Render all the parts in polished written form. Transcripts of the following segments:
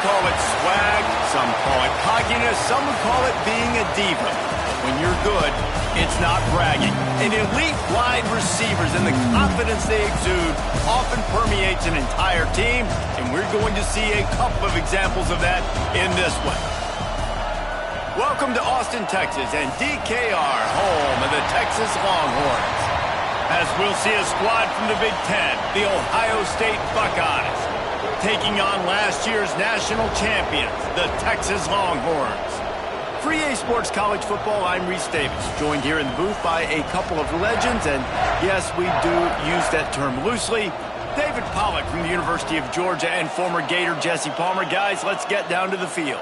call it swag, some call it cockiness, some would call it being a diva. When you're good, it's not bragging. And elite wide receivers and the confidence they exude often permeates an entire team, and we're going to see a couple of examples of that in this one. Welcome to Austin, Texas, and DKR, home of the Texas Longhorns. As we'll see a squad from the Big Ten, the Ohio State Buckeyes, taking on last year's national champions, the Texas Longhorns. For EA Sports College Football, I'm Reese Davis, joined here in the booth by a couple of legends, and yes, we do use that term loosely. David Pollack from the University of Georgia and former Gator Jesse Palmer. Guys, let's get down to the field.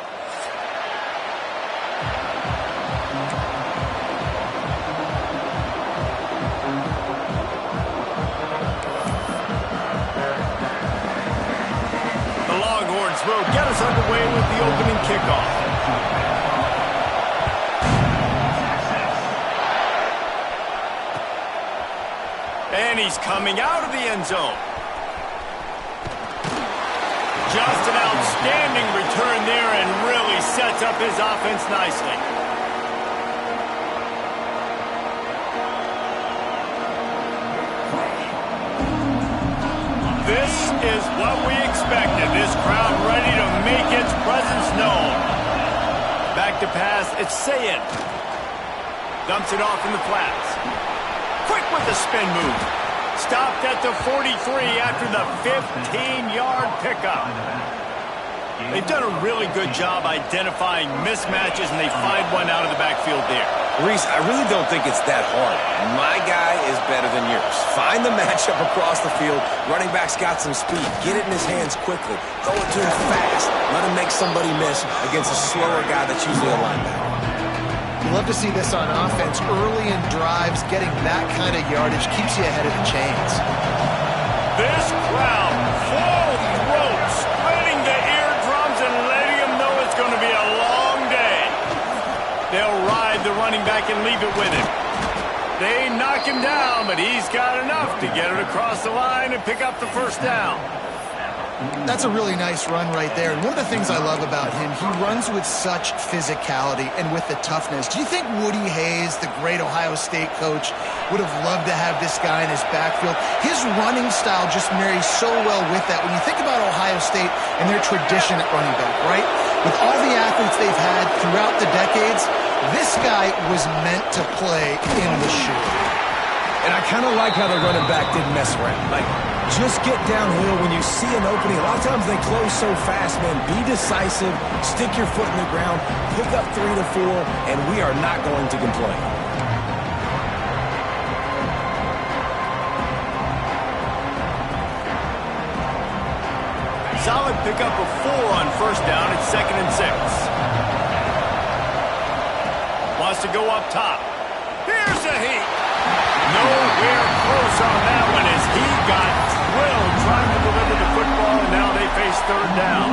The Longhorns will get us underway with the opening kickoff. And he's coming out of the end zone. Just an outstanding return there and really sets up his offense nicely. This is what we expected. This crowd ready to make its presence known. Back to pass, it's Sayin. Dumps it off in the flats. Quick with the spin move. Stopped at the 43 after the 15-yard pickup. They've done a really good job identifying mismatches, and they find one out of the backfield there. Reese, I really don't think it's that hard. My guy is better than yours. Find the matchup across the field. Running back's got some speed. Get it in his hands quickly. Throw it to him fast. Let him make somebody miss against a slower guy that's usually a linebacker. You love to see this on offense. Early in drives, getting that kind of yardage keeps you ahead of the chains. This crowd, full throat, splitting the eardrums and letting them know it's going to be a long day. They'll ride the running back and leave it with him. They knock him down, but he's got enough to get it across the line and pick up the first down. That's a really nice run right there. And one of the things I love about him, he runs with such physicality and with the toughness. Do you think Woody Hayes, the great Ohio State coach, would have loved to have this guy in his backfield? His running style just marries so well with that. When you think about Ohio State and their tradition at running back, right? With all the athletes they've had throughout the decades, this guy was meant to play in the shoe. And I kind of like how the running back didn't mess around. Like, just get downhill when you see an opening. A lot of times they close so fast, man. Be decisive, stick your foot in the ground, pick up 3 to 4, and we are not going to complain. Solid pickup of 4 on first down. It's 2nd and 6. Wants to go up top. Here's a heat. Nowhere close on that one as he got drilled trying to deliver the football, and now they face 3rd down.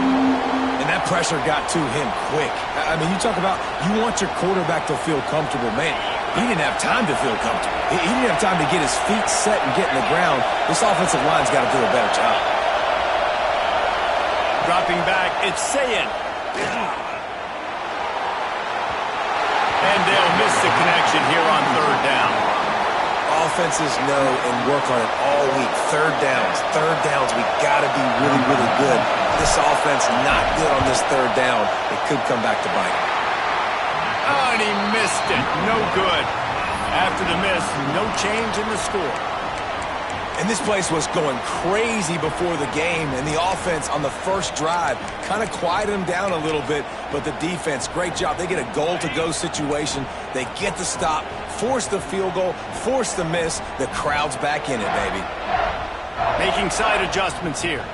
And that pressure got to him quick. I mean, you talk about you want your quarterback to feel comfortable. Man, he didn't have time to feel comfortable. He didn't have time to get his feet set and get in the ground. This offensive line's got to do a better job. Dropping back, it's Sayin. And they'll miss the connection here on 3rd down. Offenses know and work on it all week. 3rd downs. We got to be really, really good. This offense not good on this 3rd down. It could come back to bite. Oh, and he missed it. No good. After the miss, no change in the score. And this place was going crazy before the game, and the offense on the first drive kind of quieted them down a little bit, but the defense, great job. They get a goal-to-go situation. They get the stop, force the field goal, force the miss. The crowd's back in it, baby. Making side adjustments here.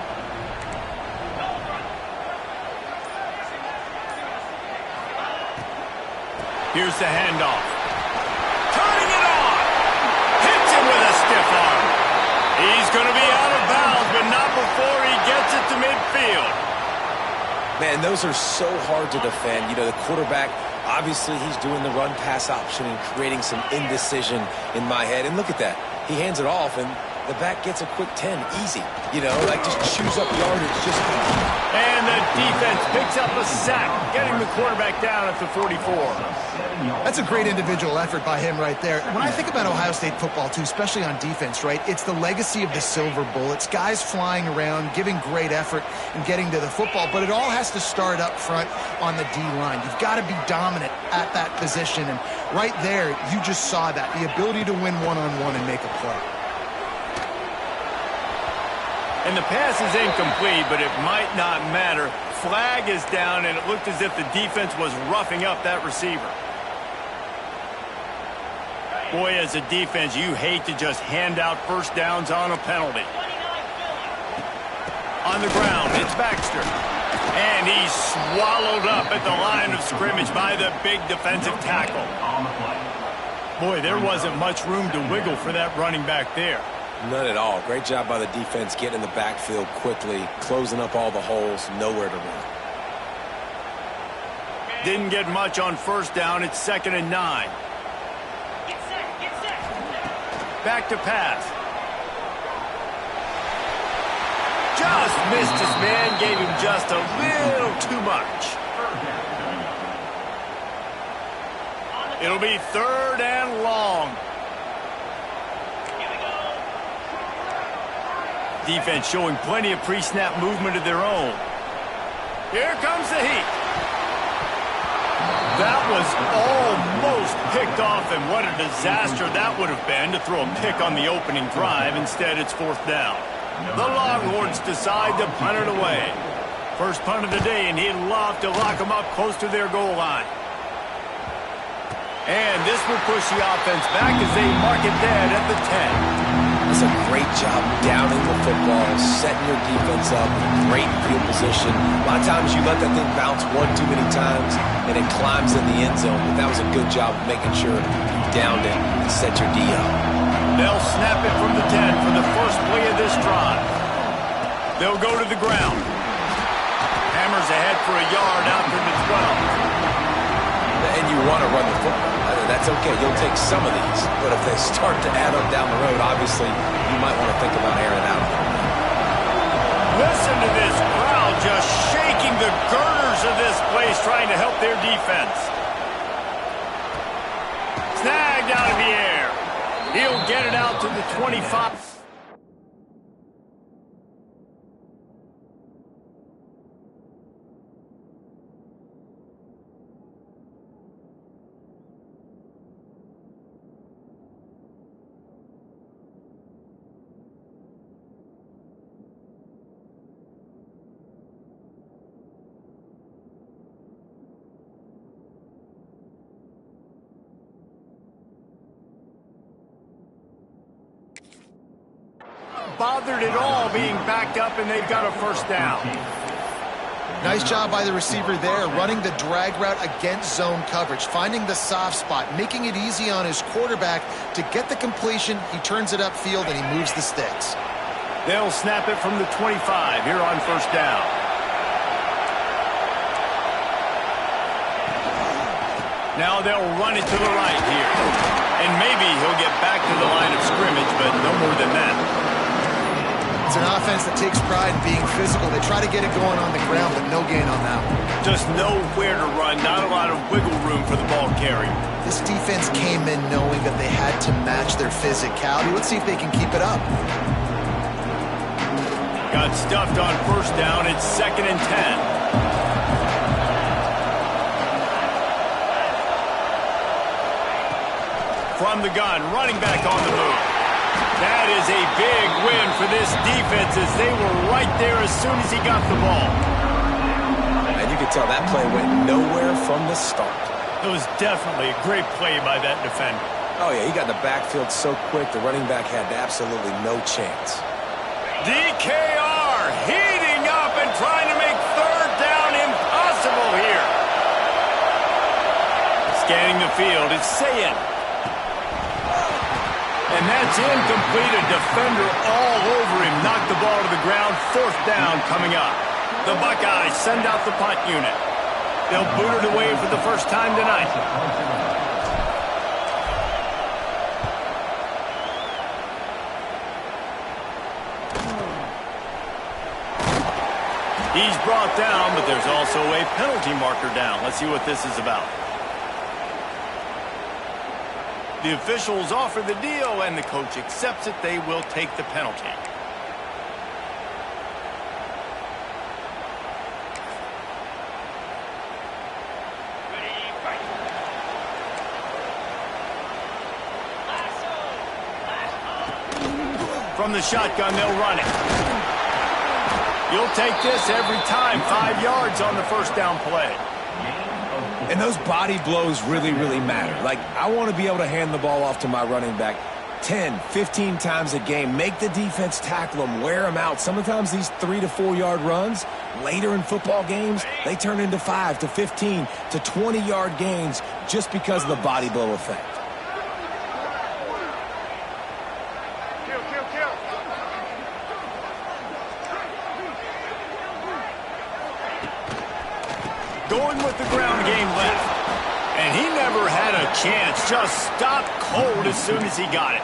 Here's the handoff. Turning it on. Hits him with a stiff arm. He's going to be out of bounds, but not before he gets it to midfield. Man, those are so hard to defend. You know, the quarterback, obviously he's doing the run-pass option and creating some indecision in my head. And look at that. He hands it off, and the back gets a quick 10, easy. You know, like just chews up yardage. And the defense picks up a sack, getting the quarterback down at the 44. That's a great individual effort by him right there. When I think about Ohio State football, too, especially on defense, right, it's the legacy of the Silver Bullets, guys flying around, giving great effort and getting to the football, but it all has to start up front on the D-line. You've got to be dominant at that position, and right there, you just saw that, the ability to win one-on-one and make a play. And the pass is incomplete, but it might not matter. Flag is down, and it looked as if the defense was roughing up that receiver. Boy, as a defense, you hate to just hand out first downs on a penalty. On the ground, it's Baxter. And he's swallowed up at the line of scrimmage by the big defensive tackle. Boy, there wasn't much room to wiggle for that running back there. None at all. Great job by the defense getting in the backfield quickly, closing up all the holes, nowhere to run. Didn't get much on first down. It's 2nd and 9. Back to pass. Just missed his man, gave him just a little too much. It'll be 3rd and long. Defense showing plenty of pre-snap movement of their own. Here comes the heat. That was almost picked off, and what a disaster that would have been to throw a pick on the opening drive. Instead, it's 4th down. The Longhorns decide to punt it away. First punt of the day, and he'd love to lock them up close to their goal line. And this will push the offense back as they mark it dead at the 10. That's a great job downing the football, setting your defense up, great field position. A lot of times you let that thing bounce one too many times and it climbs in the end zone, but that was a good job of making sure you downed it and set your D up. They'll snap it from the 10 for the first play of this drive. They'll go to the ground. Hammers ahead for a yard out to the 12. And you want to run the football. That's okay. You'll take some of these. But if they start to add up down the road, obviously, you might want to think about airing out. Listen to this crowd just shaking the girders of this place, trying to help their defense. Snagged out of the air. He'll get it out to the 25. Bothered at all being backed up, and they've got a first down. Nice job by the receiver there, running the drag route against zone coverage, finding the soft spot, making it easy on his quarterback to get the completion. He turns it upfield, and he moves the sticks. They'll snap it from the 25 here on first down. Now they'll run it to the right here. And maybe he'll get back to the line of scrimmage, but no more than that. It's an offense that takes pride in being physical. They try to get it going on the ground, but no gain on that one. Just nowhere to run, not a lot of wiggle room for the ball carrier. This defense came in knowing that they had to match their physicality. Let's see if they can keep it up. Got stuffed on first down. It's 2nd and 10. From the gun, running back on the move. That is a big win for this defense as they were right there as soon as he got the ball. And you can tell that play went nowhere from the start. It was definitely a great play by that defender. Oh, yeah, he got in the backfield so quick, the running back had absolutely no chance. DKR heating up and trying to make third down impossible here. Scanning the field, it's Sayin. And that's incomplete. A defender all over him. Knocked the ball to the ground. 4th down coming up. The Buckeyes send out the punt unit. They'll boot it away for the first time tonight. He's brought down, but there's also a penalty marker down. Let's see what this is about. The officials offer the deal, and the coach accepts it. They will take the penalty. From the shotgun, they'll run it. You'll take this every time. 5 yards on the first down play. And those body blows really, really matter. Like, I want to be able to hand the ball off to my running back 10, 15 times a game. Make the defense tackle them, wear them out. Sometimes these 3 to 4 yard runs, later in football games, they turn into 5 to 15 to 20 yard gains just because of the body blow effect. Going with the ground game left. And he never had a chance. Just stopped cold as soon as he got it.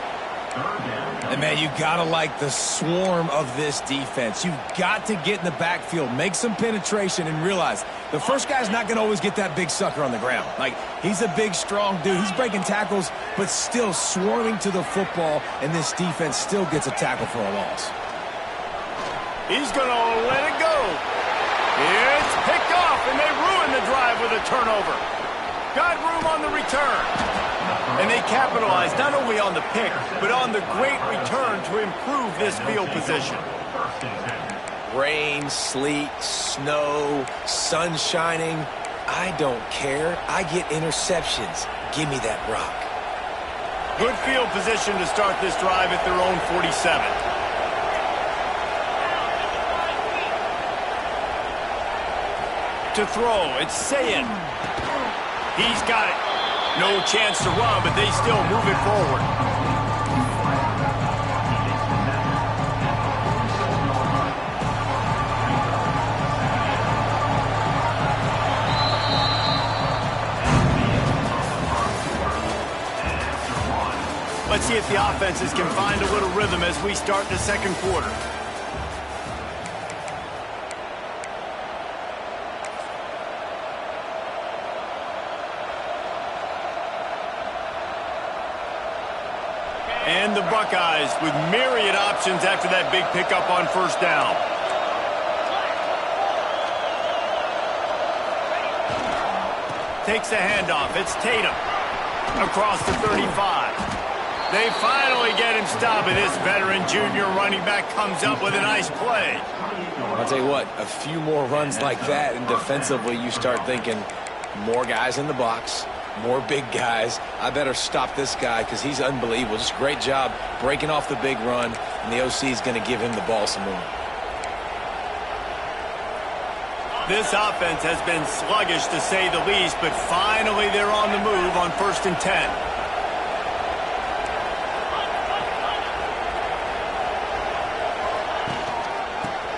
And, man, you got to like the swarm of this defense. You've got to get in the backfield, make some penetration, and realize the first guy's not going to always get that big sucker on the ground. Like, he's a big, strong dude. He's breaking tackles, but still swarming to the football, and this defense still gets a tackle for a loss. He's going to let it go. It's picked off, and they ruin the drive with a turnover. Got room on the return. And they capitalized not only on the pick, but on the great return to improve this field position. Rain, sleet, snow, sun shining. I don't care. I get interceptions. Give me that rock. Good field position to start this drive at their own 47. To throw, it's Sayin. He's got it. No chance to run, but they still move it forward. Let's see if the offenses can find a little rhythm as we start the second quarter. And the Buckeyes with myriad options after that big pickup on first down. Takes the handoff. It's Tatum across the 35. They finally get him stopped, and this veteran junior running back comes up with a nice play. I'll tell you what, a few more runs like that, and defensively you start thinking more guys in the box, more big guys. I better stop this guy because he's unbelievable. Just a great job breaking off the big run, and the OC is going to give him the ball some more. This offense has been sluggish to say the least, but finally they're on the move on 1st and 10.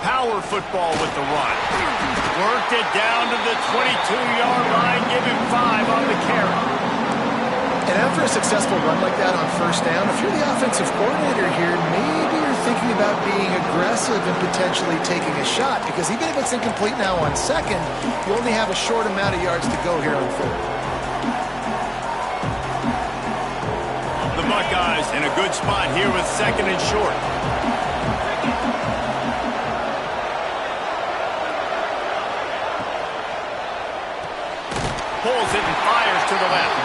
Power football with the run. Worked it down to the 22-yard line, give him 5 on the carry. And after a successful run like that on first down, if you're the offensive coordinator here, maybe you're thinking about being aggressive and potentially taking a shot, because even if it's incomplete now on second, you only have a short amount of yards to go here on third. The Buckeyes in a good spot here with 2nd and short. Pulls it and fires to the left.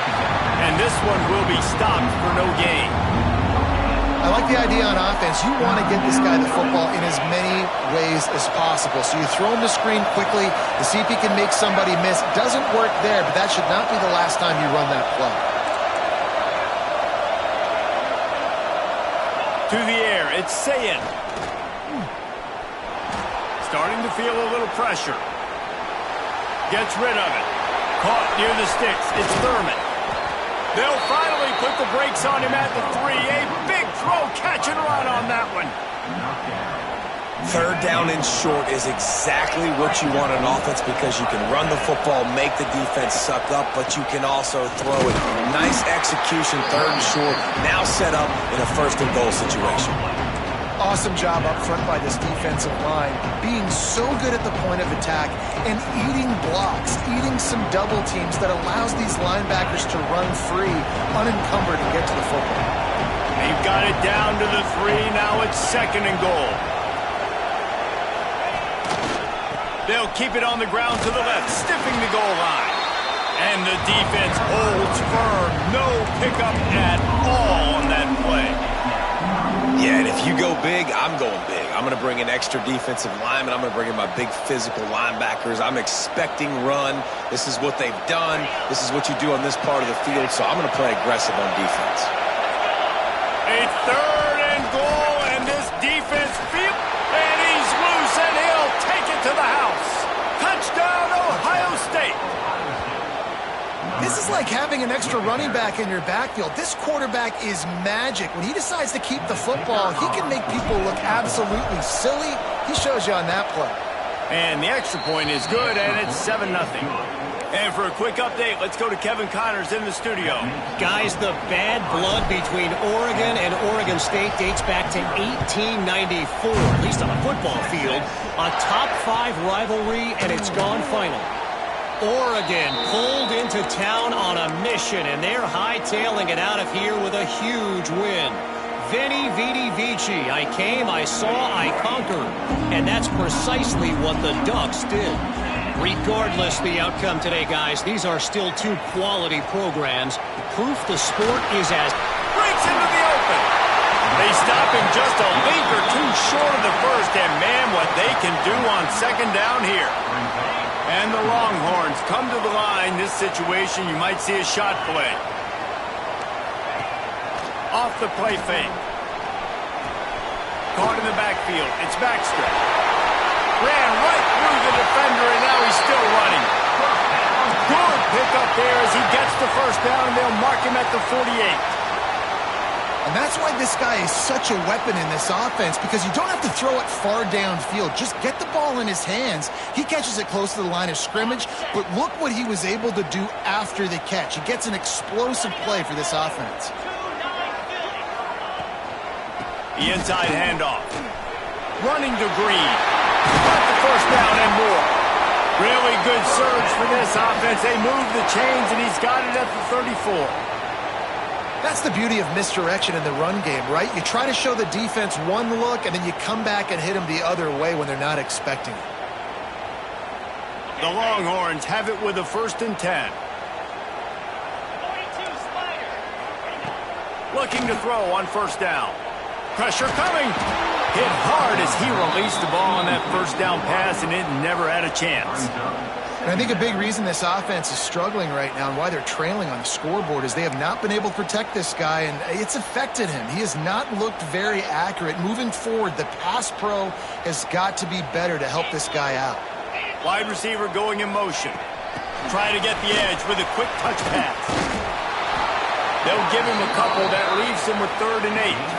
And this one will be stopped for no gain. I like the idea on offense. You want to get this guy the football in as many ways as possible. So you throw him the screen quickly to see if he can make somebody miss. Doesn't work there, but that should not be the last time you run that play. To the air, it's Sayin. Starting to feel a little pressure. Gets rid of it. Caught near the sticks. It's Thurman. They'll finally put the brakes on him at the 3. A big throw, catch and run on that one. 3rd down and short is exactly what you want on offense, because you can run the football, make the defense suck up, but you can also throw it. Nice execution, 3rd and short, now set up in a 1st and goal situation. Awesome job up front by this defensive line, being so good at the point of attack and eating blocks, eating some double teams that allows these linebackers to run free, unencumbered, and get to the football. They've got it down to the 3. Now it's 2nd and goal. They'll keep it on the ground to the left, stiffing the goal line. And the defense holds firm. No pickup at all on that play. Yeah, and if you go big, I'm going big. I'm going to bring in extra defensive linemen. I'm going to bring in my big physical linebackers. I'm expecting run. This is what they've done. This is what you do on this part of the field, so I'm going to play aggressive on defense. A 3rd and goal, and this defense and he's loose, and he'll take it to the house. Touchdown, Ohio State. This is like having an extra running back in your backfield. This quarterback is magic. When he decides to keep the football, he can make people look absolutely silly. He shows you on that play. And the extra point is good, and it's 7-0. And for a quick update, let's go to Kevin Connors in the studio. Guys, the bad blood between Oregon and Oregon State dates back to 1894, at least on a football field. A top 5 rivalry, and it's gone final. Oregon pulled into town on a mission, and they're hightailing it out of here with a huge win. Veni, vidi, vici. I came, I saw, I conquered. And that's precisely what the Ducks did. Regardless the outcome today, guys, these are still 2 quality programs. Proof the sport is as... Breaks into the open. They stop him just a link or 2 short of the first, and man, what they can do on 2nd down here. And the Longhorns come to the line. This situation, you might see a shot play. Off the play fake. Caught in the backfield. It's Baxter. Ran right through the defender, and now he's still running. Good pickup there as he gets the 1st down, and they'll mark him at the 48. And that's why this guy is such a weapon in this offense, because you don't have to throw it far downfield. Just get the ball in his hands. He catches it close to the line of scrimmage, but look what he was able to do after the catch. He gets an explosive play for this offense. The inside handoff. Running to Green. Got the 1st down and more. Really good surge for this offense. They move the chains, and he's got it at the 34. That's the beauty of misdirection in the run game, right? You try to show the defense one look, and then you come back and hit them the other way when they're not expecting it. The Longhorns have it with a 1st and 10. Looking to throw on 1st down. Pressure coming. Hit hard as he released the ball on that 1st down pass, and it never had a chance. And I think a big reason this offense is struggling right now and why they're trailing on the scoreboard is they have not been able to protect this guy, and it's affected him. He has not looked very accurate. Moving forward, the pass pro has got to be better to help this guy out. Wide receiver going in motion. Trying to get the edge with a quick touch pass. They'll give him a couple. That leaves him with 3rd and 8.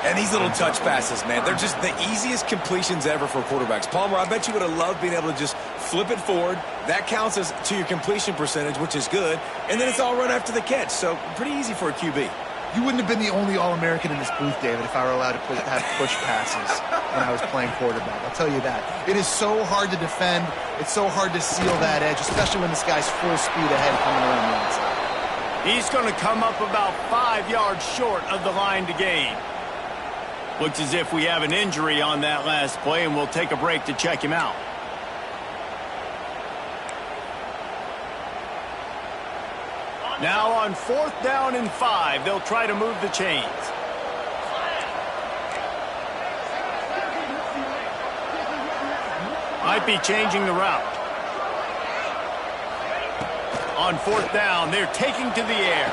And these little touch passes, man, they're just the easiest completions ever for quarterbacks. Palmer, I bet you would have loved being able to just flip it forward. That counts as to your completion percentage, which is good. And then it's all run after the catch. So pretty easy for a QB. You wouldn't have been the only All-American in this booth, David, if I were allowed to have push passes when I was playing quarterback. I'll tell you that. It is so hard to defend. It's so hard to seal that edge, especially when this guy's full speed ahead coming around the inside. He's going to come up about 5 yards short of the line to gain. Looks as if we have an injury on that last play, and we'll take a break to check him out. Now on 4th down and 5, they'll try to move the chains. Might be changing the route. On 4th down, they're taking to the air.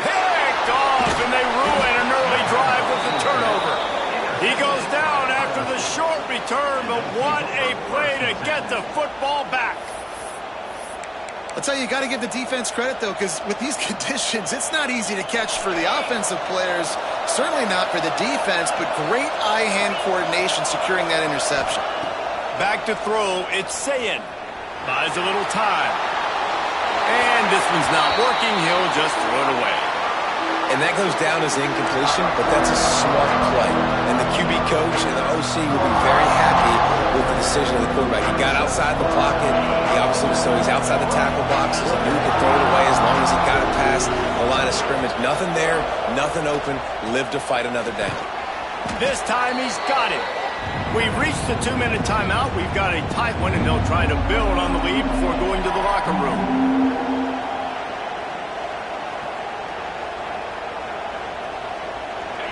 Picked off, and they ruin an early drive with the turnover. He goes down after the short return, but what a play to get the football back. I'll tell you, you got to give the defense credit, though, because with these conditions, it's not easy to catch for the offensive players, certainly not for the defense, but great eye-hand coordination securing that interception. Back to throw, it's Sayin. Buys a little time. And this one's not working, he'll just throw it away. And that goes down as incompletion, but that's a smart play. And the QB coach and the OC will be very happy with the decision of the quarterback. He got outside the pocket. He obviously so he's outside the tackle boxes. He knew he could throw it away as long as he got it past the line of scrimmage. Nothing there, nothing open. Live to fight another down. This time he's got it. We've reached the 2-minute timeout. We've got a tight one, and they'll try to build on the lead before going to the locker room.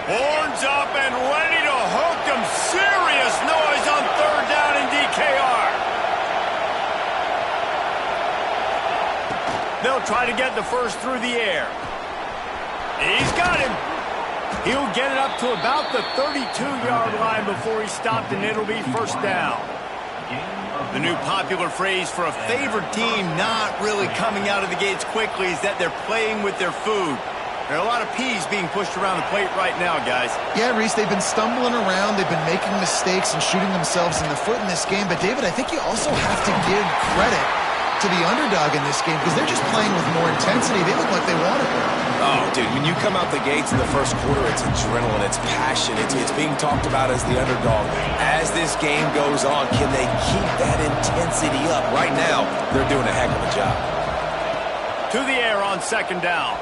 Horns up and ready to hook them. Serious noise on 3rd down in DKR. They'll try to get the first through the air. He's got him. He'll get it up to about the 32-yard line before he's stopped, and it'll be 1st down. The new popular phrase for a favored team not really coming out of the gates quickly is that they're playing with their food. There are a lot of peas being pushed around the plate right now, guys. Yeah, Reese, they've been stumbling around. They've been making mistakes and shooting themselves in the foot in this game. But, David, I think you also have to give credit to the underdog in this game because they're just playing with more intensity. They look like they want it. Oh, dude, when you come out the gates in the first quarter, it's adrenaline, it's passion, it's being talked about as the underdog. As this game goes on, can they keep that intensity up? Right now, they're doing a heck of a job. To the air on 2nd down.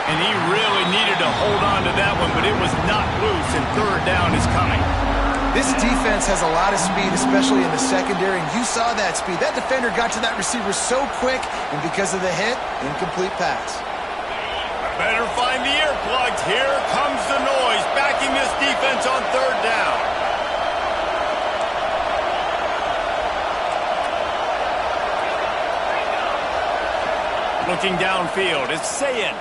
And he really needed to hold on to that one, but it was not loose, and 3rd down is coming. This defense has a lot of speed, especially in the secondary, and you saw that speed. That defender got to that receiver so quick, and because of the hit, incomplete pass. Better find the earplugs. Here comes the noise, backing this defense on 3rd down. Looking downfield, it's Sayin.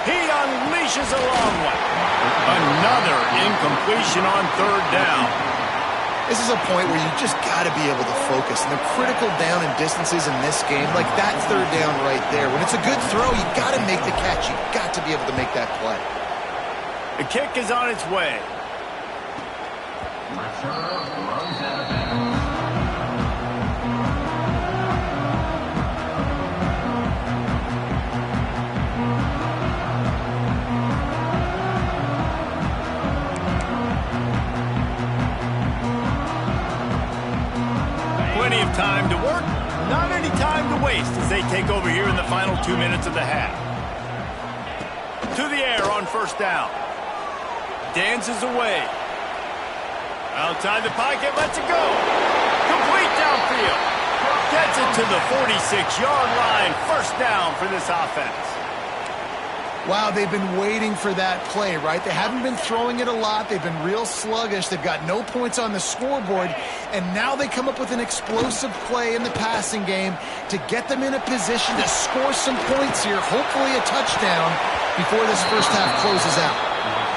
He unleashes a long one. Another incompletion on 3rd down. This is a point where you just got to be able to focus. And the critical down and distances in this game, like that 3rd down right there. When it's a good throw, you got to make the catch. You got to be able to make that play. The kick is on its way. Plenty of time to work, not any time to waste as they take over here in the final 2 minutes of the half. To the air on 1st down. Dances away. Outside the pocket, lets it go. Complete downfield. Gets it to the 46-yard line. 1st down for this offense. Wow, they've been waiting for that play, right? They haven't been throwing it a lot. They've been real sluggish. They've got no points on the scoreboard. And now they come up with an explosive play in the passing game to get them in a position to score some points here, hopefully a touchdown, before this 1st half closes out.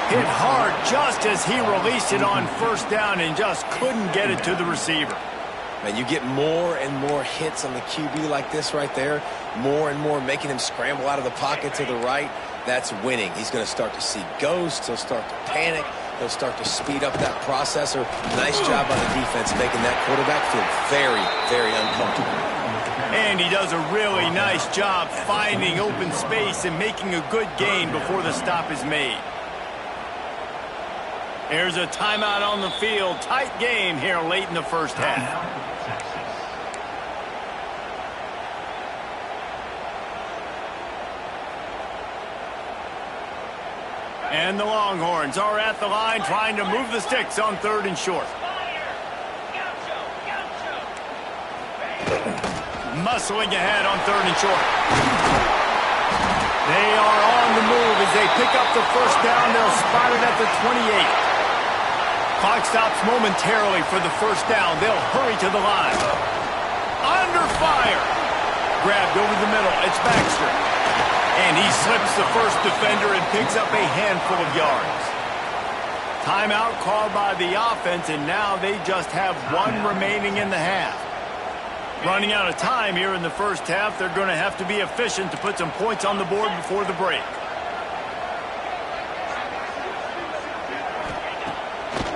Hit hard just as he released it on 1st down and just couldn't get it to the receiver. Man, you get more and more hits on the QB like this right there, more and more making him scramble out of the pocket to the right. That's winning. He's going to start to see ghosts. He'll start to panic. He'll start to speed up that processor. Nice job on the defense making that quarterback feel very, very uncomfortable. And he does a really nice job finding open space and making a good gain before the stop is made. There's a timeout on the field. Tight game here late in the 1st half. And the Longhorns are at the line trying to move the sticks on 3rd and short. Muscling ahead on 3rd and short. They are on the move as they pick up the 1st down. They'll spot it at the 28. Clock stops momentarily for the 1st down. They'll hurry to the line. Under fire. Grabbed over the middle. It's Baxter. And he slips the 1st defender and picks up a handful of yards. Timeout called by the offense, and now they just have 1 remaining in the half. Running out of time here in the 1st half, they're going to have to be efficient to put some points on the board before the break.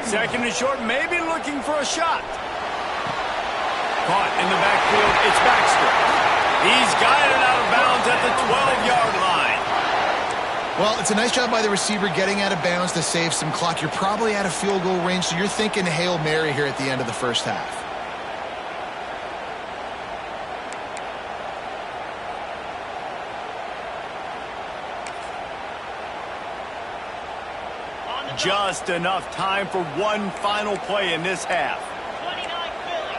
Second and short, maybe looking for a shot. Caught in the backfield, it's Baxter. He's got it out of bounds at the 12-yard line. Well, it's a nice job by the receiver getting out of bounds to save some clock. You're probably out of field goal range, so you're thinking Hail Mary here at the end of the first half. Just enough time for one final play in this half. 29 Philly,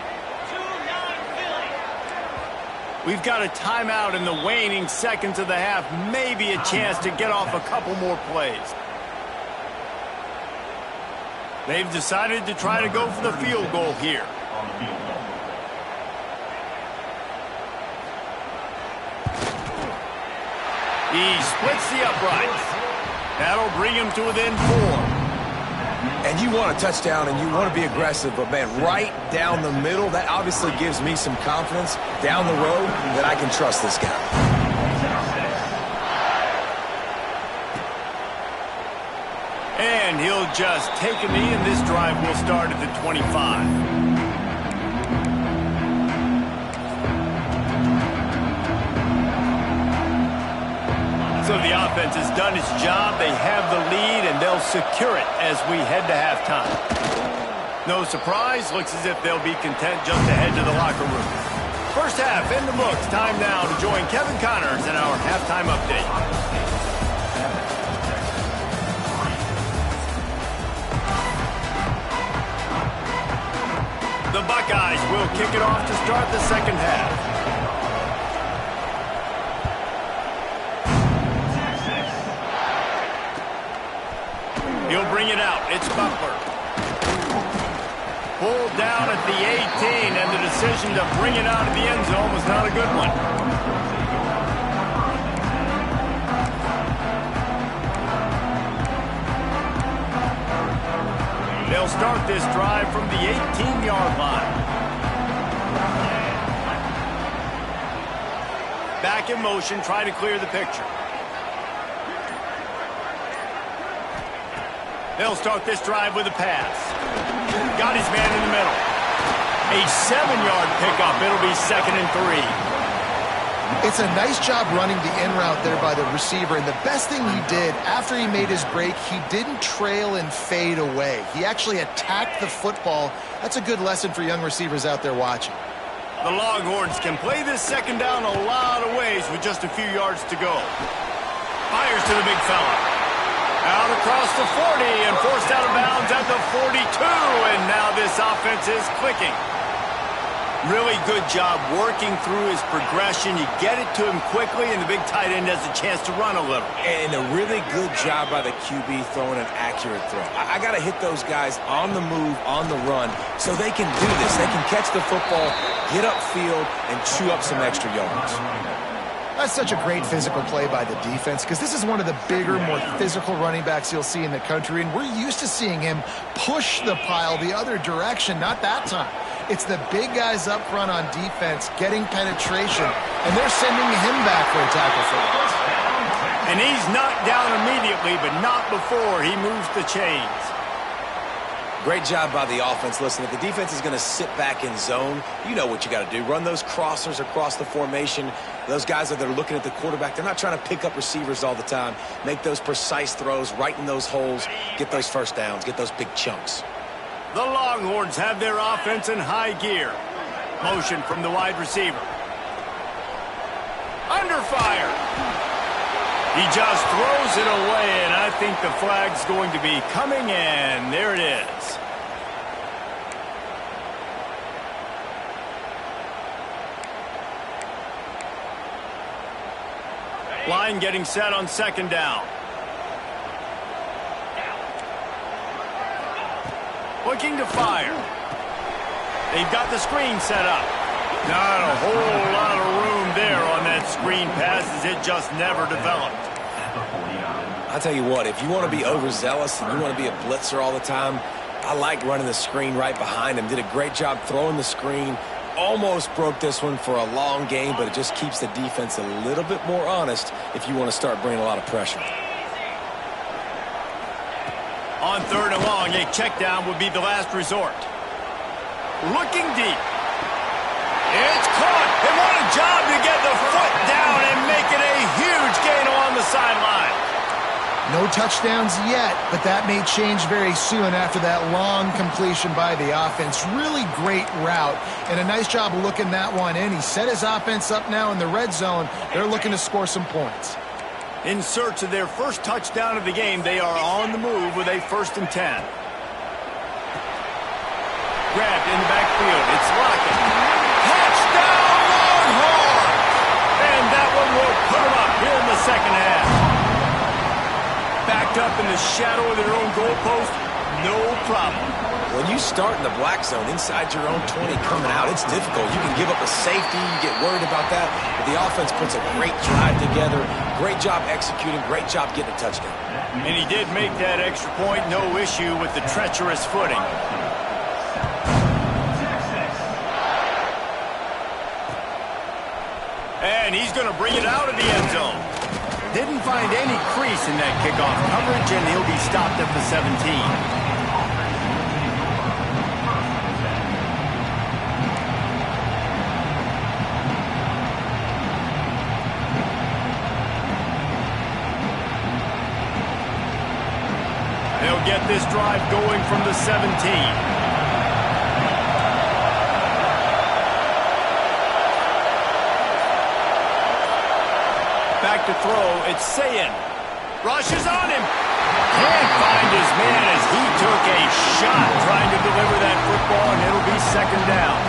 2-9 Philly. We've got a timeout in the waning seconds of the half. Maybe a chance to get off a couple more plays. They've decided to try to go for the field goal here. He splits the uprights. That'll bring him to within 4. And you want a touchdown and you want to be aggressive, but man, right down the middle, that obviously gives me some confidence down the road that I can trust this guy. And he'll just take a knee, and this drive will start at the 25. So the offense has done its job. They have the lead, and they'll secure it as we head to halftime. No surprise. Looks as if they'll be content just to head to the locker room. First half in the books. Time now to join Kevin Connors in our halftime update. The Buckeyes will kick it off to start the second half. He'll bring it out. It's Butler. Pulled down at the 18, and the decision to bring it out of the end zone was not a good one. They'll start this drive from the 18-yard line. Back in motion, try to clear the picture. They'll start this drive with a pass. Got his man in the middle. A 7-yard pickup. It'll be 2nd and 3. It's a nice job running the in route there by the receiver, and the best thing he did after he made his break, he didn't trail and fade away. He actually attacked the football. That's a good lesson for young receivers out there watching. The Longhorns can play this second down a lot of ways with just a few yards to go. Fires to the big fella. Out across the 40 and forced out of bounds at the 42, and now this offense is clicking. Really good job working through his progression. You get it to him quickly, and the big tight end has a chance to run a little. And a really good job by the QB throwing an accurate throw. I got to hit those guys on the move, on the run, so they can do this. They can catch the football, get upfield, and chew up some extra yards. That's such a great physical play by the defense because this is one of the bigger, more physical running backs you'll see in the country, and we're used to seeing him push the pile the other direction. Not that time. It's the big guys up front on defense getting penetration, and they're sending him back for a tackle for loss. And he's knocked down immediately, but not before he moves the chains. Great job by the offense. Listen, if the defense is going to sit back in zone, you know what you got to do. Run those crossers across the formation. Those guys that are looking at the quarterback, they're not trying to pick up receivers all the time. Make those precise throws right in those holes. Get those first downs. Get those big chunks. The Longhorns have their offense in high gear. Motion from the wide receiver. Under fire. He just throws it away, and I think the flag's going to be coming in. There it is. Line getting set on second down. Looking to fire. They've got the screen set up. Not a whole lot of room there on that screen pass as it just never developed. I'll tell you what, if you want to be overzealous and you want to be a blitzer all the time, I like running the screen right behind him. Did a great job throwing the screen. Almost broke this one for a long game, but it just keeps the defense a little bit more honest if you want to start bringing a lot of pressure. On third and long, a check down would be the last resort. Looking deep. It's caught. And what a job to get the foot down and make it a huge gain along the sideline. No touchdowns yet, but that may change very soon after that long completion by the offense. Really great route, and a nice job of looking that one in. He set his offense up now in the red zone. They're looking to score some points. In search of their first touchdown of the game, they are on the move with a 1st and 10. Grabbed in the backfield. It's Lockett. Touchdown, Longhorns! And that one will put them up here in the second half. Backed up in the shadow of their own goalpost, no problem. When you start in the black zone inside your own 20 coming out, it's difficult. You can give up a safety, you get worried about that, but the offense puts a great drive together. Great job executing, great job getting a touchdown. And he did make that extra point, no issue with the treacherous footing. And he's going to bring it out of the end zone. Didn't find any crease in that kickoff coverage, and he'll be stopped at the 17. They'll get this drive going from the 17. Back to throw, it's Sayin. Rushes on him. Can't find his man as he took a shot trying to deliver that football, and it'll be 2nd down.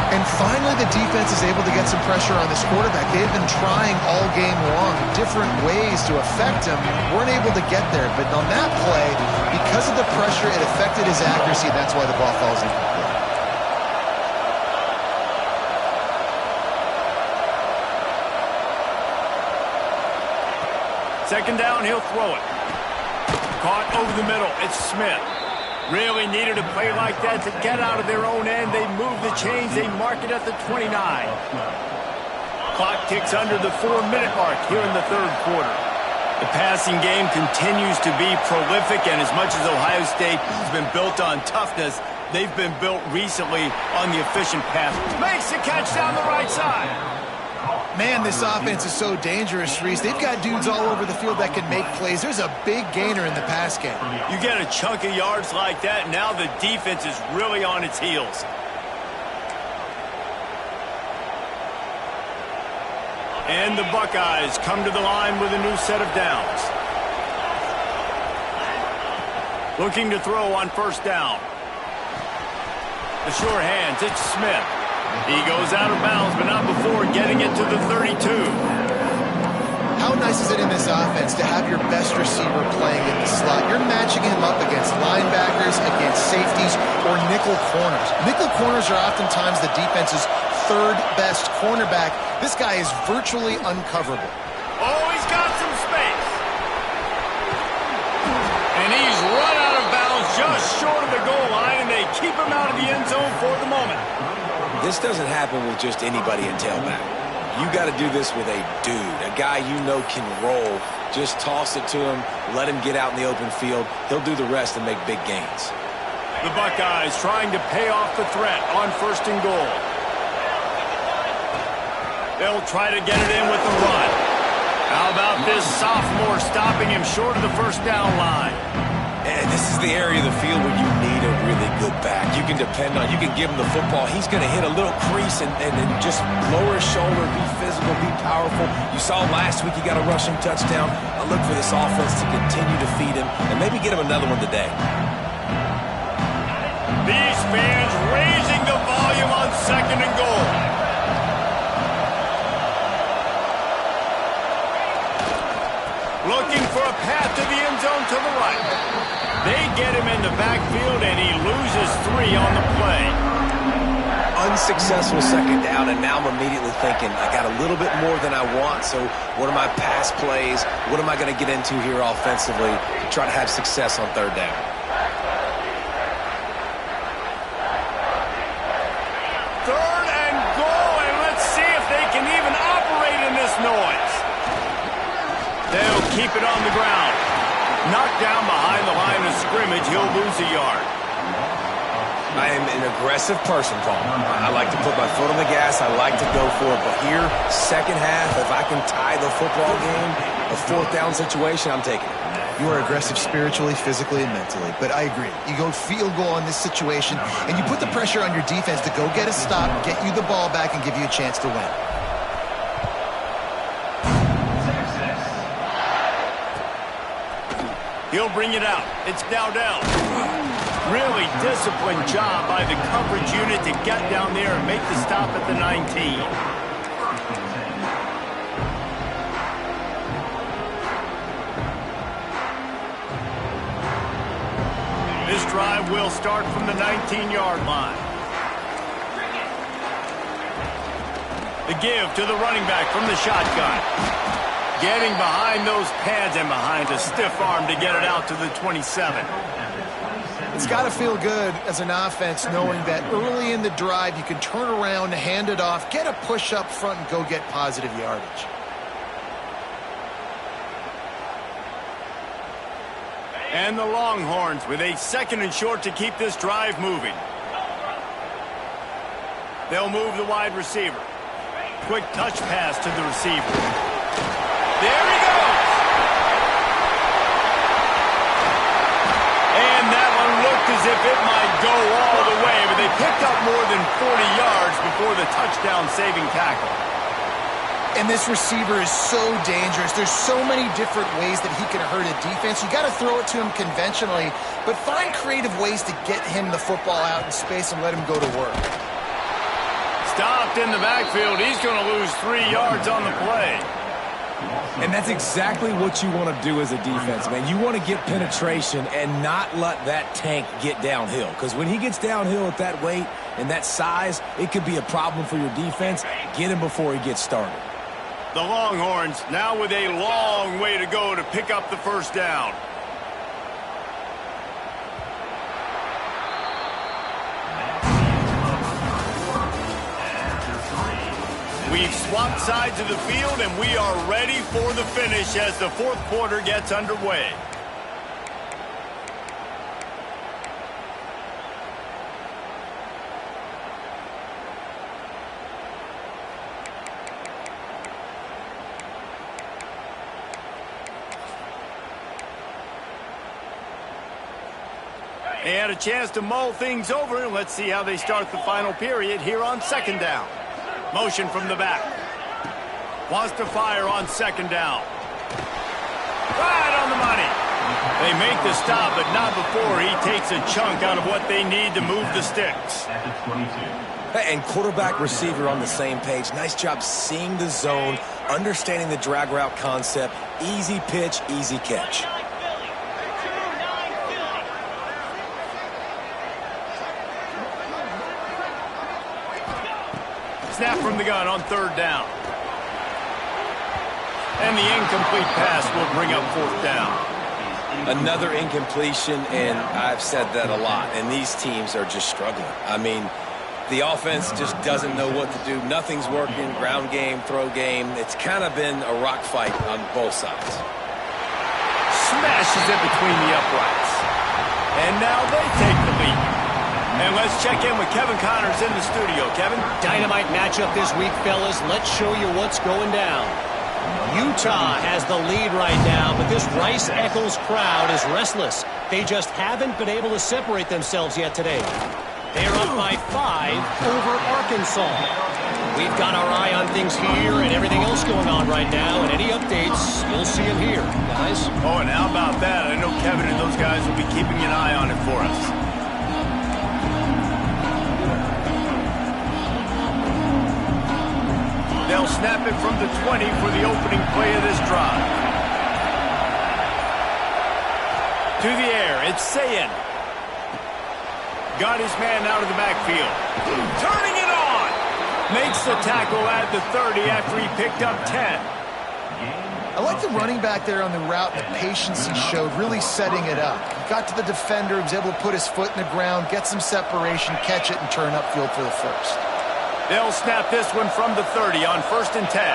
And finally, the defense is able to get some pressure on this quarterback. They've been trying all game long different ways to affect him. Weren't able to get there, but on that play, because of the pressure, it affected his accuracy. That's why the ball falls incomplete. 2nd down, he'll throw it. Caught over the middle. It's Smith. Really needed a play like that to get out of their own end. They move the chains. They mark it at the 29. Clock ticks under the 4-minute mark here in the 3rd quarter. The passing game continues to be prolific, and as much as Ohio State has been built on toughness, they've been built recently on the efficient pass. Makes the catch down the right side. Man, this offense is so dangerous, Reese. They've got dudes all over the field that can make plays. There's a big gainer in the pass game. You get a chunk of yards like that, now the defense is really on its heels. And the Buckeyes come to the line with a new set of downs. Looking to throw on 1st down. The sure hands, it's Smith. He goes out of bounds, but not before getting it to the 32. How nice is it in this offense to have your best receiver playing in the slot? You're matching him up against linebackers, against safeties, or nickel corners. Nickel corners are oftentimes the defense's 3rd best cornerback. This guy is virtually uncoverable. Oh, he's got some space. And he's run out of bounds just short of the goal line, and they keep him out of the end zone for the moment. This doesn't happen with just anybody in tailback. You got to do this with a dude, a guy you know can roll. Just toss it to him, let him get out in the open field. He'll do the rest and make big gains. The Buckeyes trying to pay off the threat on 1st and goal. They'll try to get it in with the run. How about this sophomore stopping him short of the 1st down line? And this is the area of the field where you need a really good back. You can depend on, you can give him the football. He's going to hit a little crease and just lower his shoulder, be physical, be powerful. You saw last week he got a rushing touchdown. I look for this offense to continue to feed him and maybe get him another one today. These fans raising the volume on 2nd and goal. Looking for a path to the end zone to the right. They get him in the backfield, and he loses 3 on the play. Unsuccessful 2nd down, and now I'm immediately thinking, I got a little bit more than I want, so what are my pass plays? What am I going to get into here offensively to try to have success on 3rd down? Third and goal, and let's see if they can even operate in this noise. They'll keep it on the ground. Knocked down behind the line of scrimmage, he'll lose a yard. I am an aggressive person, Paul. I like to put my foot on the gas. I like to go for it. But here, 2nd half, if I can tie the football game, a 4th down situation, I'm taking it. You are aggressive spiritually, physically, and mentally. But I agree. You go field goal in this situation, and you put the pressure on your defense to go get a stop, get you the ball back, and give you a chance to win. He'll bring it out. It's now down. Really disciplined job by the coverage unit to get down there and make the stop at the 19. This drive will start from the 19-yard line. The give to the running back from the shotgun. Getting behind those pads and behind a stiff arm to get it out to the 27. It's got to feel good as an offense knowing that early in the drive you can turn around, hand it off, get a push up front, and go get positive yardage. And the Longhorns with a 2nd and short to keep this drive moving. They'll move the wide receiver. Quick touch pass to the receiver. There he goes! And that one looked as if it might go all the way, but they picked up more than 40 yards before the touchdown-saving tackle. And this receiver is so dangerous. There's so many different ways that he can hurt a defense. You got to throw it to him conventionally, but find creative ways to get him the football out in space and let him go to work. Stopped in the backfield. He's going to lose 3 yards on the play. And that's exactly what you want to do as a defense, man. You want to get penetration and not let that tank get downhill. Because when he gets downhill at that weight and that size, it could be a problem for your defense. Get him before he gets started. The Longhorns now with a long way to go to pick up the first down. We've swapped sides of the field, and we are ready for the finish as the 4th quarter gets underway. They had a chance to mull things over. Let's see how they start the final period here on 2nd down. Motion from the back. Wants to fire on 2nd down. Right on the money. They make the stop, but not before he takes a chunk out of what they need to move the sticks. And quarterback receiver on the same page. Nice job seeing the zone, understanding the drag route concept. Easy pitch, easy catch. Snap from the gun on 3rd down. And the incomplete pass will bring up 4th down. Another incompletion, and I've said that a lot, and these teams are just struggling. I mean, the offense just doesn't know what to do. Nothing's working, ground game, throw game. It's kind of been a rock fight on both sides. Smashes it between the uprights. And now they take the lead. And let's check in with Kevin Connors in the studio. Kevin? Dynamite matchup this week, fellas. Let's show you what's going down. Utah has the lead right now, but this Rice-Eccles crowd is restless. They just haven't been able to separate themselves yet today. They're up by 5 over Arkansas. We've got our eye on things here and everything else going on right now, and any updates, you'll see them here, guys. Oh, and how about that? I know Kevin and those guys will be keeping an eye on it for us. They'll snap it from the 20 for the opening play of this drive. To the air, it's Sayin. Got his man out of the backfield. Turning it on! Makes the tackle at the 30 after he picked up 10. I like the running back there on the route, the patience he showed, really setting it up. He got to the defender, he was able to put his foot in the ground, get some separation, catch it, and turn upfield for the first. They'll snap this one from the 30 on 1st and 10.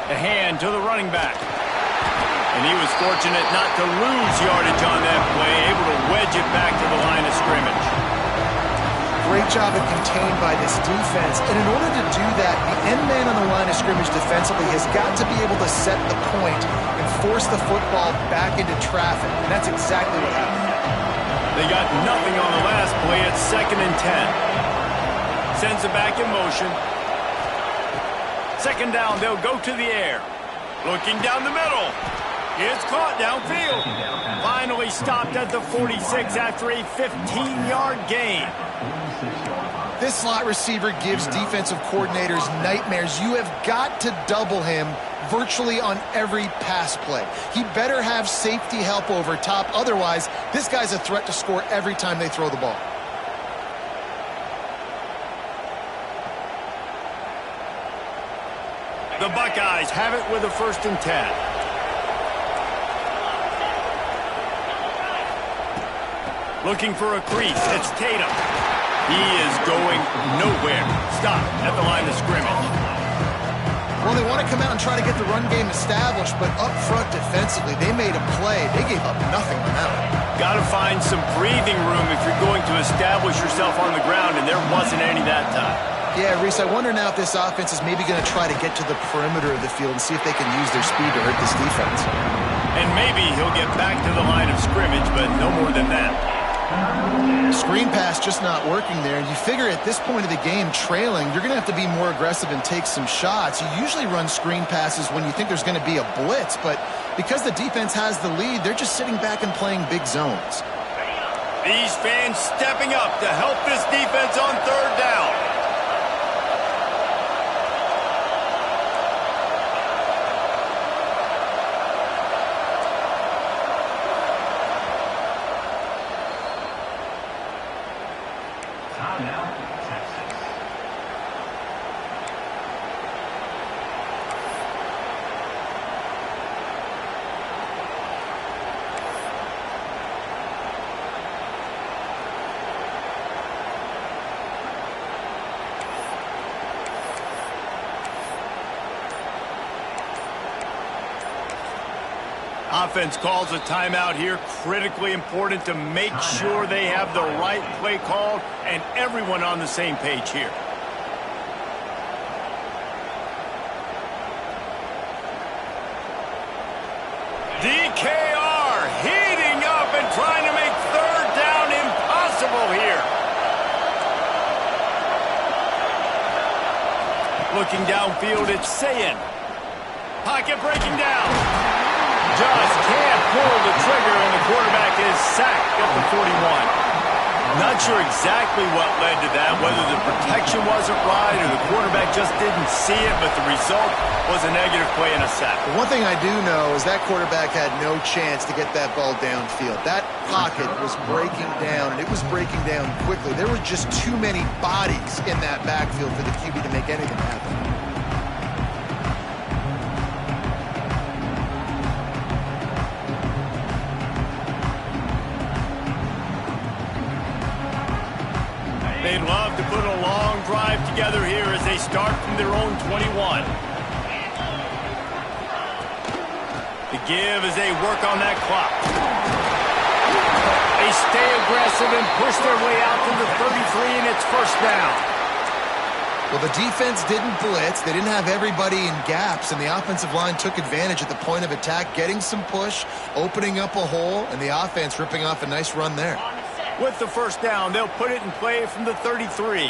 A hand to the running back. And he was fortunate not to lose yardage on that play, able to wedge it back to the line of scrimmage. great job of contained by this defense. And in order to do that, the end man on the line of scrimmage defensively has got to be able to set the point and force the football back into traffic. And that's exactly what happened. They got nothing on the last play. It's 2nd and 10. Sends it back in motion. 2nd down, they'll go to the air. Looking down the middle. It's caught downfield. Finally stopped at the 46 after a 15-yard gain. This slot receiver gives defensive coordinators nightmares. You have got to double him virtually on every pass play. He better have safety help over top. Otherwise, this guy's a threat to score every time they throw the ball. The Buckeyes have it with a 1st and 10. Looking for a crease. It's Tatum. He is going nowhere. Stop at the line of scrimmage. Well, they want to come out and try to get the run game established, but up front defensively, they made a play. They gave up nothing on that one. Got to find some breathing room if you're going to establish yourself on the ground, and there wasn't any that time. Yeah, Reese, I wonder now if this offense is maybe going to try to get to the perimeter of the field and see if they can use their speed to hurt this defense. And maybe he'll get back to the line of scrimmage, but no more than that. Screen pass just not working there. You figure at this point of the game, trailing, you're going to have to be more aggressive and take some shots. You usually run screen passes when you think there's going to be a blitz, but because the defense has the lead, they're just sitting back and playing big zones. These fans stepping up to help this defense on 3rd down. Offense calls a timeout here. Critically important to make sure they have the right play called and everyone on the same page here. DKR heating up and trying to make 3rd down impossible here. Looking downfield, it's Sayin. Pocket breaking down. Just can't pull the trigger, and the quarterback is sacked at the 41. Not sure exactly what led to that, whether the protection wasn't right or the quarterback just didn't see it, but the result was a negative play and a sack. One thing I do know is that quarterback had no chance to get that ball downfield. That pocket was breaking down, and it was breaking down quickly. There were just too many bodies in that backfield for the QB to make anything happen. They'd love to put a long drive together here as they start from their own 21. The give as they work on that clock. They stay aggressive and push their way out to the 33, and it's 1st down. Well, the defense didn't blitz. They didn't have everybody in gaps, and the offensive line took advantage at the point of attack, getting some push, opening up a hole, and the offense ripping off a nice run there. With the 1st down, they'll put it in play from the 33.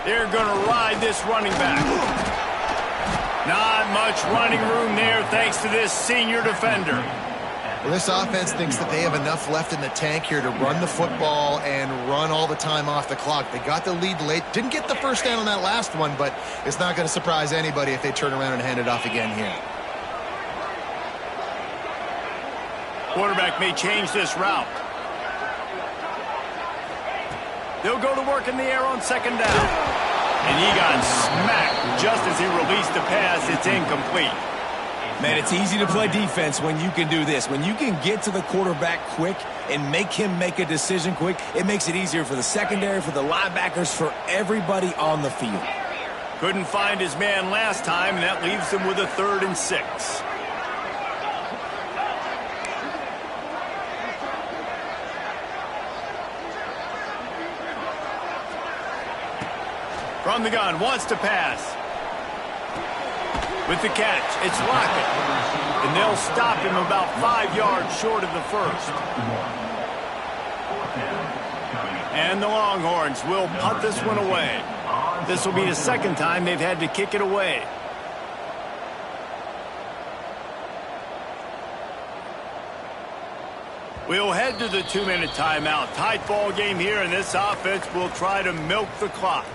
They're going to ride this running back. Not much running room there thanks to this senior defender. Well, this offense thinks that they have enough left in the tank here to run the football and run all the time off the clock. They got the lead late. Didn't get the 1st down on that last one, but it's not going to surprise anybody if they turn around and hand it off again here. Quarterback may change this route. They'll go to work in the air on 2nd down. And he got smacked just as he released the pass. It's incomplete. Man, it's easy to play defense when you can do this. When you can get to the quarterback quick and make him make a decision quick, it makes it easier for the secondary, for the linebackers, for everybody on the field. Couldn't find his man last time, and that leaves him with a 3rd and 6. From the gun, wants to pass. With the catch, it's Lockett. And they'll stop him about 5 yards short of the first. And the Longhorns will punt this one away. This will be the second time they've had to kick it away. We'll head to the 2-minute timeout. Tight ball game here, and this offense will try to milk the clock.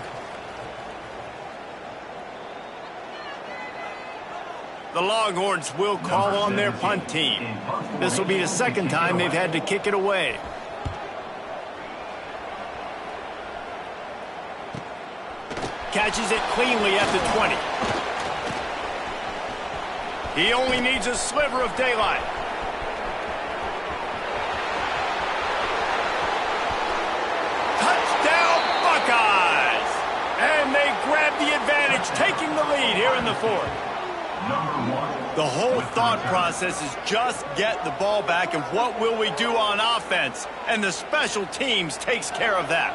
The Longhorns will call on their punt team. This will be the second time they've had to kick it away. Catches it cleanly at the 20. He only needs a sliver of daylight. Touchdown, Buckeyes! And they grab the advantage, taking the lead here in the fourth. The whole thought process is just get the ball back, and what will we do on offense? And the special teams takes care of that.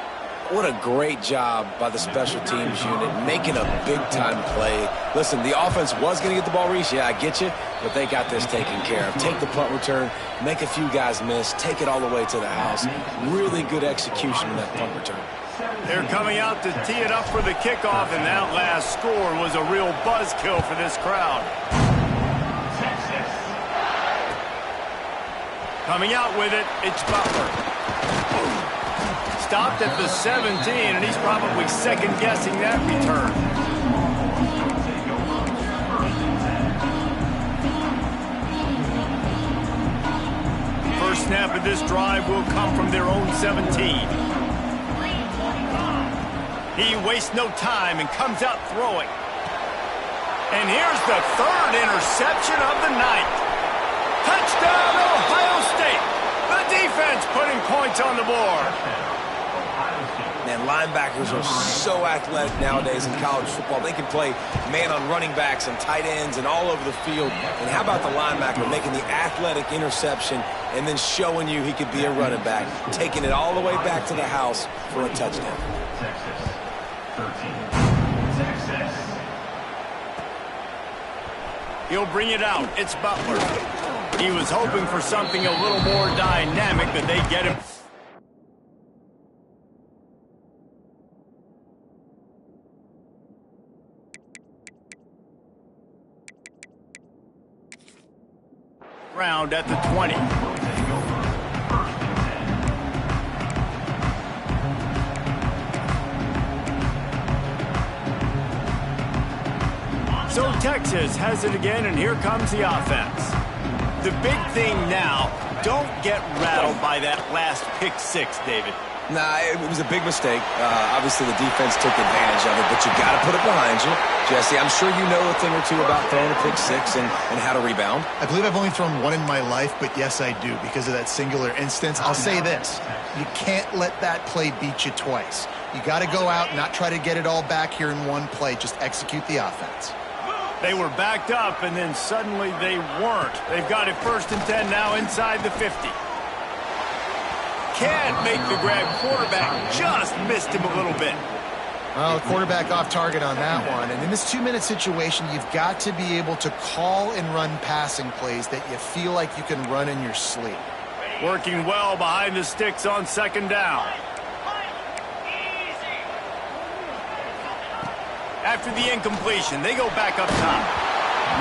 What a great job by the special teams unit, making a big-time play. Listen, the offense was going to get the ball, Reese. Yeah, I get you, but they got this taken care of. Take the punt return, make a few guys miss, take it all the way to the house. Really good execution in that punt return. They're coming out to tee it up for the kickoff, and that last score was a real buzzkill for this crowd. Coming out with it, it's Butler. Stopped at the 17, and he's probably second-guessing that return. First snap of this drive will come from their own 17. He wastes no time and comes out throwing. And here's the third interception of the night. Touchdown, Ohio State. The defense putting points on the board. Man, linebackers are so athletic nowadays in college football. They can play man on running backs and tight ends and all over the field. And how about the linebacker making the athletic interception and then showing you he could be a running back, taking it all the way back to the house for a touchdown. He'll bring it out. It's Butler. He was hoping for something a little more dynamic, but they get him. Round at the 20. So Texas has it again, and here comes the offense. The big thing now, don't get rattled by that last pick six, David. Nah, it was a big mistake. Obviously, the defense took advantage of it, but you got to put it behind you. Jesse, I'm sure you know a thing or two about throwing a pick six and how to rebound. I believe I've only thrown one in my life, but yes, I do, because of that singular instance. I'll say this. You can't let that play beat you twice. You got to go out and not try to get it all back here in one play. Just execute the offense. They were backed up, and then suddenly they weren't. They've got it 1st and 10 now inside the 50. Can't make the grab. Quarterback just missed him a little bit. Well, the quarterback off target on that one. And in this 2-minute situation, you've got to be able to call and run passing plays that you feel like you can run in your sleep. Working well behind the sticks on 2nd down. After the incompletion, they go back up top.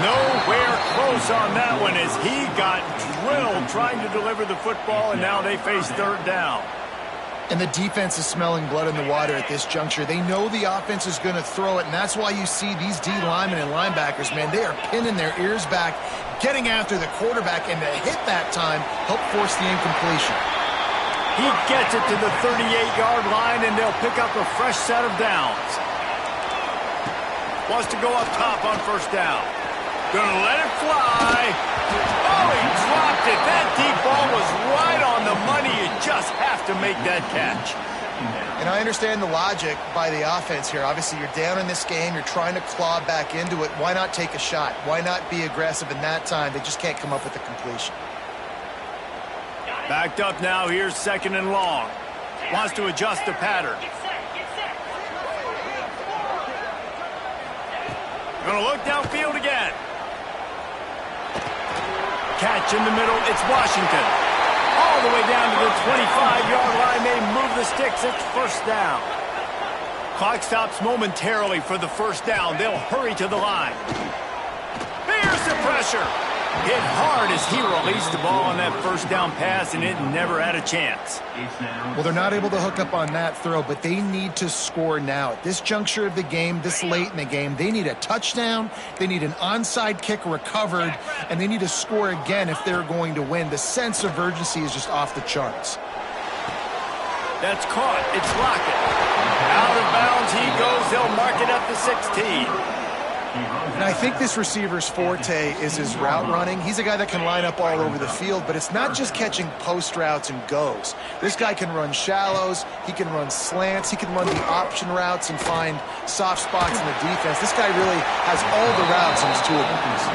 Nowhere close on that one as he got drilled trying to deliver the football, and now they face 3rd down. And the defense is smelling blood in the water at this juncture. They know the offense is going to throw it, and that's why you see these D linemen and linebackers, man, they are pinning their ears back, getting after the quarterback, and to hit that time, help force the incompletion. He gets it to the 38-yard line, and they'll pick up a fresh set of downs. Wants to go up top on 1st down. Gonna let it fly. Oh, he dropped it. That deep ball was right on the money. You just have to make that catch. And I understand the logic by the offense here. Obviously, you're down in this game. You're trying to claw back into it. Why not take a shot? Why not be aggressive in that time? They just can't come up with the completion. Backed up now. Here's 2nd and long. Wants to adjust the pattern. Gonna look downfield again. Catch in the middle. It's Washington. All the way down to the 25-yard line. They move the sticks. It's first down. Clock stops momentarily for the first down. They'll hurry to the line. Here's the pressure. Hit hard as he released the ball on that first down pass, and it never had a chance. Well, they're not able to hook up on that throw, but they need to score now. At this juncture of the game, this late in the game, they need a touchdown, they need an onside kick recovered, and they need to score again if they're going to win. The sense of urgency is just off the charts. That's caught. It's Lockett. Out of bounds he goes. They'll mark it at the 16. And I think this receiver's forte is his route running. He's a guy that can line up all over the field, but it's not just catching post routes and goes. This guy can run shallows, he can run slants, he can run the option routes and find soft spots in the defense. This guy really has all the routes in his toolbox.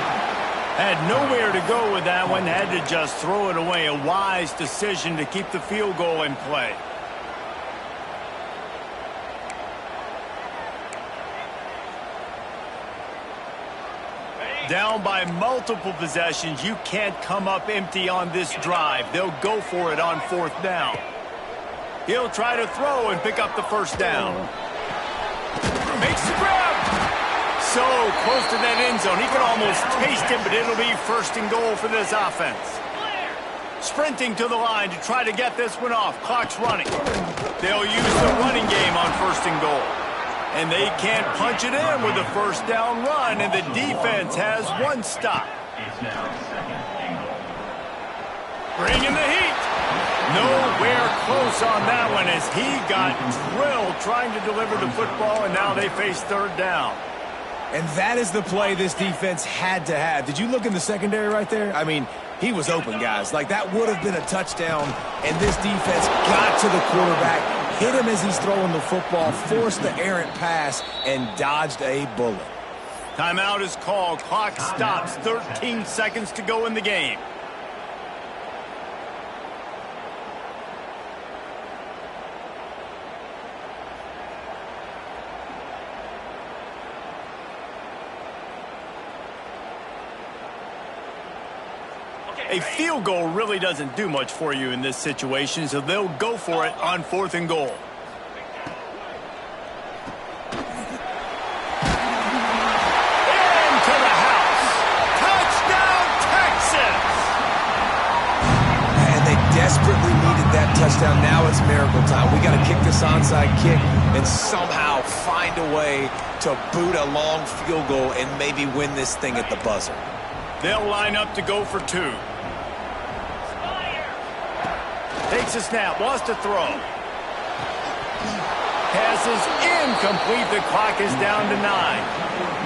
Had nowhere to go with that one, had to just throw it away. A wise decision to keep the field goal in play. Down by multiple possessions, you can't come up empty on this drive. They'll go for it on fourth down. He'll try to throw and pick up the first down. Makes the grab. So close to that end zone. He can almost taste it, but it'll be first and goal for this offense. Sprinting to the line to try to get this one off. Clock's running. They'll use the running game on first and goal. And they can't punch it in with a first down run, and the defense has one stop. Bringing the heat. Nowhere close on that one as he got drilled trying to deliver the football, and now they face third down. And that is the play this defense had to have. Did you look in the secondary right there? I mean, he was open, guys. Like, that would have been a touchdown, and this defense got to the quarterback, hit him as he's throwing the football, forced the errant pass, and dodged a bullet. Timeout is called. Clock stops. 13 seconds to go in the game. A field goal really doesn't do much for you in this situation, so they'll go for it on fourth and goal. Into the house. Touchdown, Texas! And they desperately needed that touchdown. Now it's miracle time. We got to kick this onside kick and somehow find a way to boot a long field goal and maybe win this thing at the buzzer. They'll line up to go for two. Takes a snap, wants to throw. Passes incomplete. The clock is down to 9.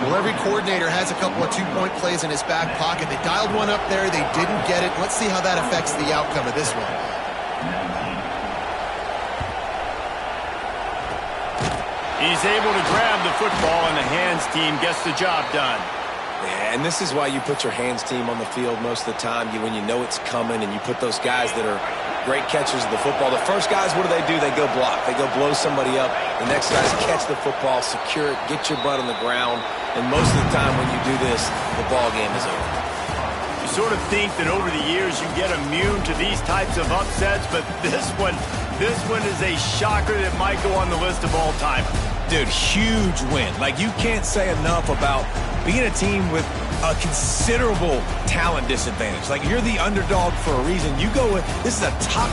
Well, every coordinator has a couple of two-point plays in his back pocket. They dialed one up there. They didn't get it. Let's see how that affects the outcome of this one. He's able to grab the football, and the hands team gets the job done. Yeah, and this is why you put your hands team on the field most of the time. When you know it's coming and you put those guys that are great catchers of the football. The first guys, what do? They go block. They go blow somebody up. The next guys catch the football, secure it, get your butt on the ground. And most of the time when you do this, the ball game is over. You sort of think that over the years you get immune to these types of upsets, but this one is a shocker that might go on the list of all time. Dude, huge win. Like, you can't say enough about being a team with a considerable talent disadvantage. Like, you're the underdog for a reason. You go with, this is a top